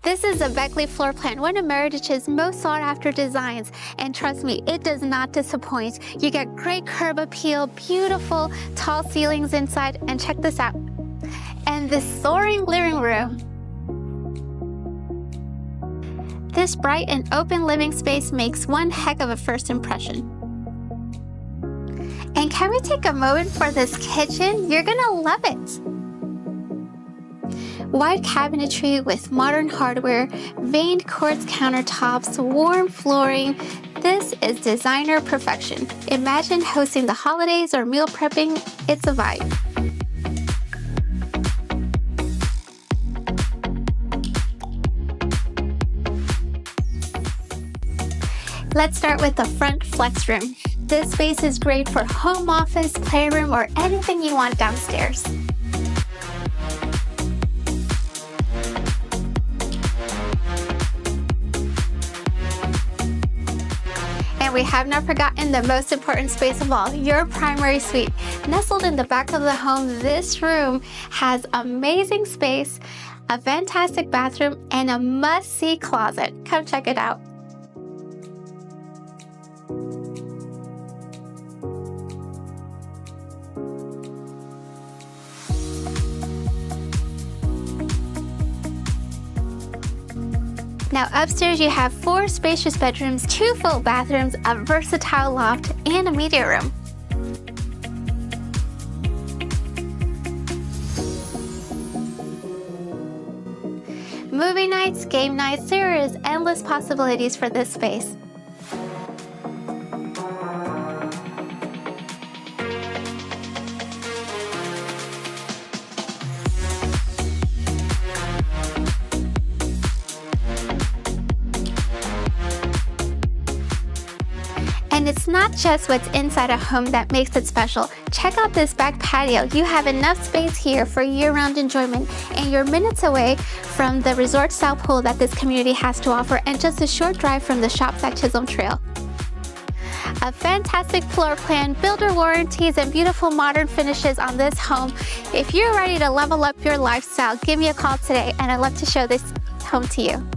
This is a Beckley Floorplan, one of Meritage's most sought after designs, and trust me, it does not disappoint. You get great curb appeal, beautiful tall ceilings inside, and check this out. And this soaring living room. This bright and open living space makes one heck of a first impression. And can we take a moment for this kitchen? You're gonna love it. Wide cabinetry with modern hardware, veined quartz countertops, warm flooring. This is designer perfection. Imagine hosting the holidays or meal prepping. It's a vibe. Let's start with the front flex room. This space is great for home office, playroom, or anything you want downstairs. And we have not forgotten the most important space of all, your primary suite. Nestled in the back of the home, this room has amazing space, a fantastic bathroom, and a must-see closet. Come check it out. Now upstairs you have 4 spacious bedrooms, 2 full bathrooms, a versatile loft, and a media room. Movie nights, game nights, there is endless possibilities for this space. And it's not just what's inside a home that makes it special. Check out this back patio. You have enough space here for year-round enjoyment, and you're minutes away from the resort-style pool that this community has to offer, and just a short drive from the shops at Chisholm Trail. A fantastic floor plan, builder warranties, and beautiful modern finishes on this home. If you're ready to level up your lifestyle, give me a call today, and I'd love to show this home to you.